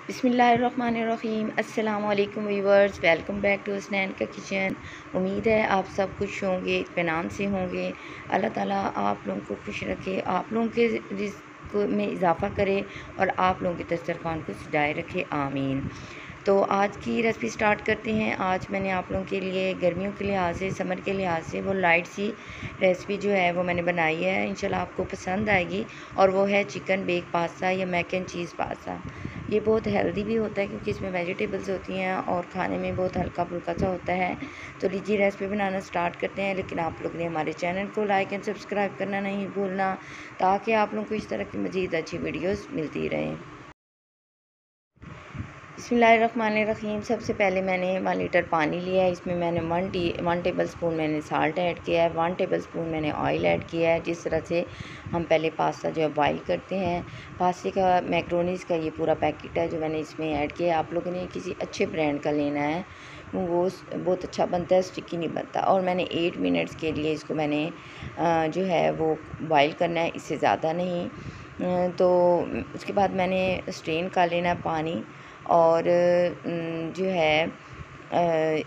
बिस्मिल्लाहिर्रहमानिर्रहीम। अस्सलाम वालेकुम viewers, welcome back to Hasnain का किचन। उम्मीद है आप सब खुश होंगे, इत्मीनान से होंगे। अल्लाह ताला आप लोगों को खुश रखे, आप लोगों के रिज़्क़ में इजाफ़ा करे और आप लोगों के दस्तरखान को सजाए रखे, आमीन। तो आज की रेसिपी स्टार्ट करते हैं। आज मैंने आप लोगों के लिए गर्मियों के लिहाज से, समर के लिहाज से वो लाइट सी रेसिपी जो है वो मैंने बनाई है। इंशाल्लाह आपको पसंद आएगी। और वो है चिकन बेक पास्ता या मैक एंड चीज़ पास्ता। ये बहुत हेल्दी भी होता है क्योंकि इसमें वेजिटेबल्स होती हैं और खाने में बहुत हल्का फुल्का सा होता है। तो लीजिए रेसिपी बनाना स्टार्ट करते हैं। लेकिन आप लोग ने हमारे चैनल को लाइक एंड सब्सक्राइब करना नहीं भूलना, ताकि आप लोगों को इस तरह की मज़ीद अच्छी वीडियोज़ मिलती रहें। बिस्मिल्लाहिर्रहमानिर्रहीम। सबसे पहले मैंने 1 लीटर पानी लिया है। इसमें मैंने 1 टेबल स्पून मैंने साल्ट ऐड किया है, 1 टेबल स्पून मैंने ऑयल ऐड किया है। जिस तरह से हम पहले पास्ता जो है बॉईल करते हैं। पास्ते का मैक्रोनीज़ का ये पूरा पैकेट है जो मैंने इसमें ऐड किया है। आप लोगों ने किसी अच्छे ब्रांड का लेना है, वो बहुत अच्छा बनता है, स्टिकी नहीं बनता। और मैंने 8 मिनट्स के लिए इसको मैंने जो है वो बॉईल करना है, इससे ज़्यादा नहीं। तो उसके बाद मैंने स्ट्रेन कर लेना है पानी। और जो है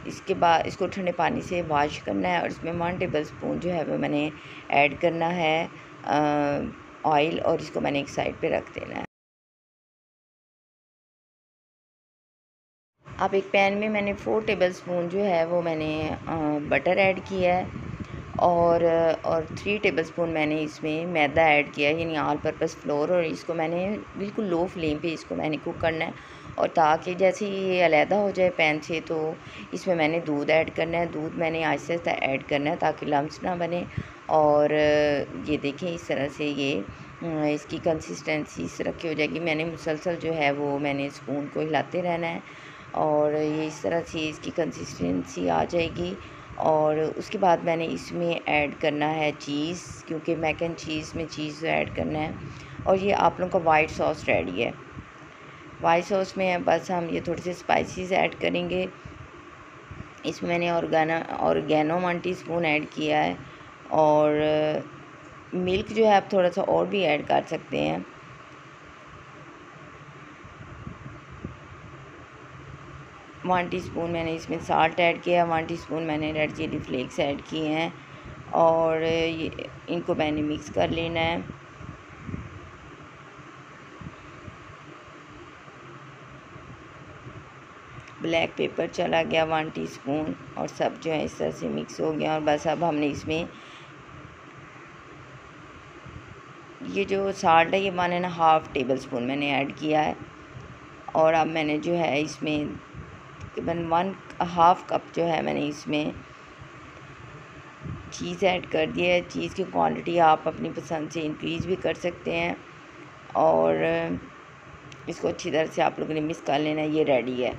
इसके बाद इसको ठंडे पानी से वॉश करना है और इसमें 1 टेबल स्पून जो है वो मैंने ऐड करना है ऑयल, और इसको मैंने एक साइड पे रख देना है। अब एक पैन में मैंने 4 टेबल स्पून जो है वो मैंने बटर ऐड किया है। और 3 टेबल स्पून मैंने इसमें मैदा ऐड किया है, यानी ऑल पर्पस फ्लोर। और इसको मैंने बिल्कुल लो फ्लेम पे इसको मैंने कुक करना है। और ताकि जैसे ये अलहदा हो जाए पैन से, तो इसमें मैंने दूध ऐड करना है। दूध मैंने आहिस्ता आहिस्ता ऐड करना है ताकि लम्स ना बने। और ये देखें इस तरह से ये इसकी कंसिस्टेंसी इस तरह की हो जाएगी। मैंने मुसलसल जो है वो मैंने स्पून को हिलाते रहना है और ये इस तरह से इसकी कंसिस्टेंसी आ जाएगी। और उसके बाद मैंने इसमें ऐड करना है चीज़, क्योंकि मैक एंड चीज़ में चीज़ ऐड करना है। और ये आप लोगों का वाइट सॉस रेडी है। वाइट सॉस में बस हम ये थोड़े से स्पाइसेस ऐड करेंगे। इसमें मैंने ऑर्गेनो 1 टीस्पून ऐड किया है। और मिल्क जो है आप थोड़ा सा और भी ऐड कर सकते हैं। वन टीस्पून मैंने इसमें साल्ट ऐड किया है। 1 टीस्पून मैंने रेड चिली फ्लेक्स ऐड किए हैं। और ये इनको मैंने मिक्स कर लेना है। ब्लैक पेपर चला गया 1 टीस्पून, और सब जो है इस तरह से मिक्स हो गया। और बस अब हमने इसमें ये जो साल्ट है ये 1.5 टेबल स्पून मैंने ऐड किया है। और अब मैंने जो है इसमें तकरीबन 1/2 कप जो है मैंने इसमें चीज़ ऐड कर दिया है। चीज़ की क्वांटिटी आप अपनी पसंद से इंक्रीज़ भी कर सकते हैं। और इसको अच्छी तरह से आप लोगों ने मिक्स कर लेना है। ये रेडी है।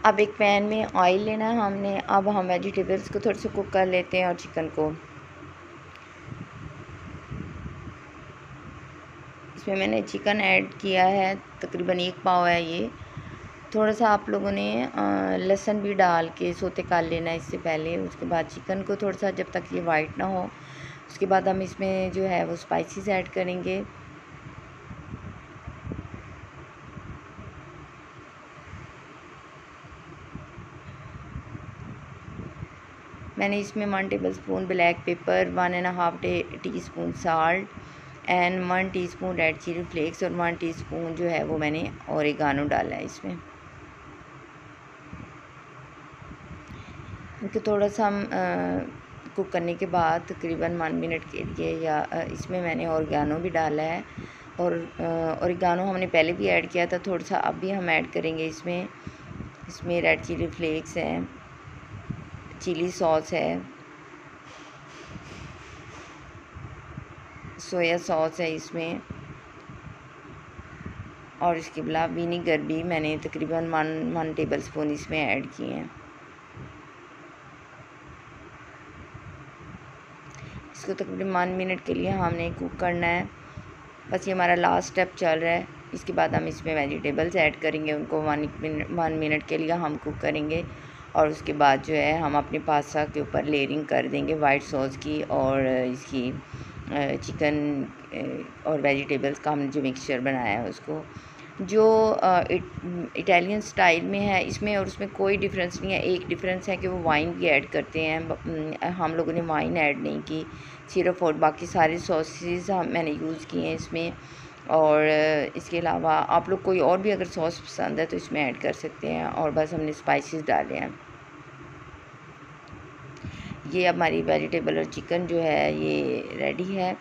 अब एक पैन में ऑयल लेना है हमने। अब हम वेजिटेबल्स को थोड़ा सा कुक कर लेते हैं और चिकन को। इसमें मैंने चिकन ऐड किया है, तकरीबन 1 पाव है ये। थोड़ा सा आप लोगों ने लहसुन भी डाल के सोते कर लेना है इससे पहले। उसके बाद चिकन को थोड़ा सा जब तक ये वाइट ना हो, उसके बाद हम इसमें जो है वो स्पाइसेस ऐड करेंगे। मैंने इसमें 1 tablespoon black pepper, 1.5 teaspoon salt and 1 teaspoon red chilli flakes और 1 टीस्पून जो है वो मैंने ओरिगानो डाला है इसमें। इनको थोड़ा सा हम कुक करने के बाद तकरीबन 1 मिनट के लिए, या इसमें मैंने ओरिगानो भी डाला है। और ओरिगानो हमने पहले भी ऐड किया था, थोड़ा सा अब भी हम ऐड करेंगे इसमें। इसमें रेड चिली फ्लेक्स हैं, चिली सॉस है, सोया सॉस है इसमें। और इसके अलावा विनीगर भी मैंने तकरीबन 1 टेबल स्पून इसमें ऐड किए हैं। इसको तकरीबन 1 मिनट के लिए हमने कुक करना है। बस ये हमारा लास्ट स्टेप चल रहा है। इसके बाद हम इसमें वेजिटेबल्स ऐड करेंगे, उनको 1 मिनट के लिए हम कुक करेंगे। और उसके बाद जो है हम अपने पास्ता के ऊपर लेयरिंग कर देंगे वाइट सॉस की, और इसकी चिकन और वेजिटेबल्स का हमने जो मिक्सचर बनाया है उसको। जो इटालियन स्टाइल में है इसमें और उसमें कोई डिफरेंस नहीं है। एक डिफरेंस है कि वो वाइन भी ऐड करते हैं, हम लोगों ने वाइन ऐड नहीं की सिर्फ, और बाकी सारे सॉसेस मैंने यूज़ किए हैं इसमें। और इसके अलावा आप लोग कोई और भी अगर सॉस पसंद है तो इसमें ऐड कर सकते हैं। और बस हमने स्पाइसेस डाले हैं। ये हमारी वेजिटेबल और चिकन जो है ये रेडी है।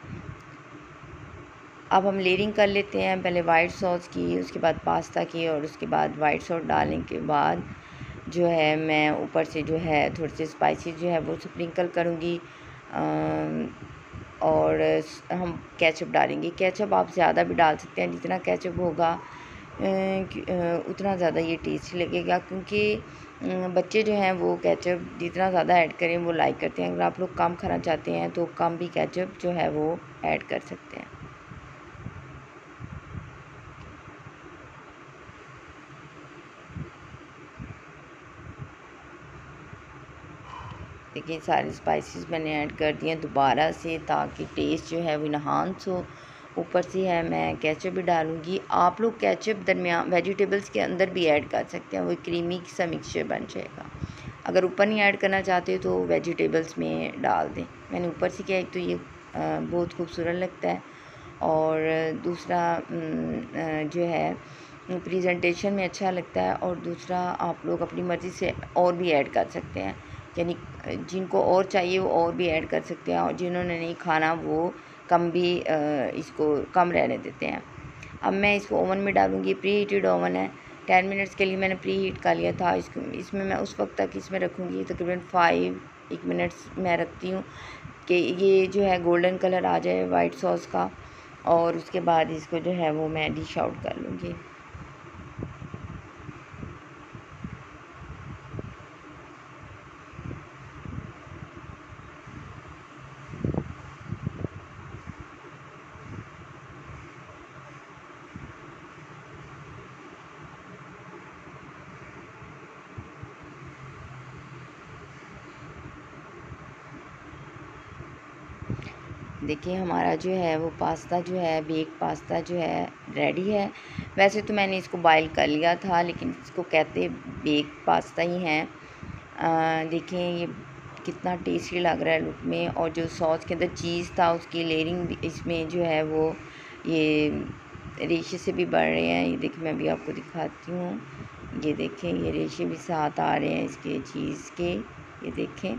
अब हम लेयरिंग कर लेते हैं, पहले वाइट सॉस की, उसके बाद पास्ता की, और उसके बाद वाइट सॉस डालने के बाद जो है मैं ऊपर से जो है थोड़े से स्पाइसेस जो है वो स्प्रिंकल करूँगी। और हम केचप डालेंगे। केचप आप ज़्यादा भी डाल सकते हैं, जितना केचप होगा उतना ज़्यादा ये टेस्टी लगेगा, क्योंकि बच्चे जो हैं वो केचप जितना ज़्यादा ऐड करें वो लाइक करते हैं। अगर आप लोग कम खाना चाहते हैं तो कम भी केचप जो है वो ऐड कर सकते हैं। देखिए सारे स्पाइसेस मैंने ऐड कर दिए दोबारा से, ताकि टेस्ट जो है वो इन्हांस हो। ऊपर से है मैं केचप भी डालूँगी। आप लोग केचप दरमियान वेजिटेबल्स के अंदर भी ऐड कर सकते हैं, वो क्रीमी सा मिक्सचर बन जाएगा। अगर ऊपर नहीं ऐड करना चाहते तो वेजिटेबल्स में डाल दें। मैंने ऊपर से किया, एक तो ये बहुत खूबसूरत लगता है, और दूसरा जो है प्रेजेंटेशन में अच्छा लगता है, और दूसरा आप लोग अपनी मर्ज़ी से और भी ऐड कर सकते हैं। यानी जिनको और चाहिए वो और भी ऐड कर सकते हैं, और जिन्होंने नहीं खाना वो कम भी इसको कम रहने देते हैं। अब मैं इसको ओवन में डालूँगी। प्री हीटेड ओवन है, 10 मिनट्स के लिए मैंने प्री हीट कर लिया था। इसमें मैं उस वक्त तक इसमें रखूँगी तकरीबन 1 मिनट्स मैं रखती हूँ कि ये जो है गोल्डन कलर आ जाए वाइट सॉस का, और उसके बाद इसको जो है वो मैं डिश आउट कर लूँगी। देखिए हमारा जो है वो पास्ता जो है बेक पास्ता जो है रेडी है। वैसे तो मैंने इसको बॉईल कर लिया था, लेकिन इसको कहते बेक पास्ता ही हैं। देखिए ये कितना टेस्टी लग रहा है लुक में, और जो सॉस के अंदर चीज़ था उसकी लेयरिंग भी इसमें जो है वो ये रेशे से भी बढ़ रहे हैं। ये देखिए मैं भी आपको दिखाती हूँ, ये देखें ये रेशे भी साथ आ रहे हैं इसके चीज़ के, ये देखें।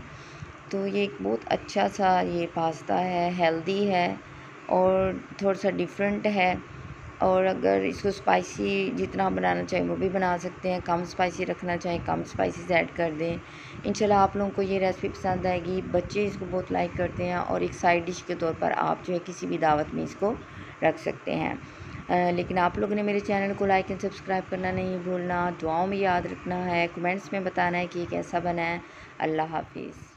तो ये एक बहुत अच्छा सा ये पास्ता है, हेल्दी है और थोड़ा सा डिफरेंट है। और अगर इसको स्पाइसी जितना बनाना चाहें वो भी बना सकते हैं, कम स्पाइसी रखना चाहें कम स्पाइसेस ऐड कर दें। इंशाल्लाह आप लोगों को ये रेसिपी पसंद आएगी, बच्चे इसको बहुत लाइक करते हैं, और एक साइड डिश के तौर पर आप जो है किसी भी दावत में इसको रख सकते हैं। लेकिन आप लोगों ने मेरे चैनल को लाइक एंड सब्सक्राइब करना नहीं भूलना, दुआओं में याद रखना है, कमेंट्स में बताना है कि ये कैसा बना है। अल्लाह हाफिज़।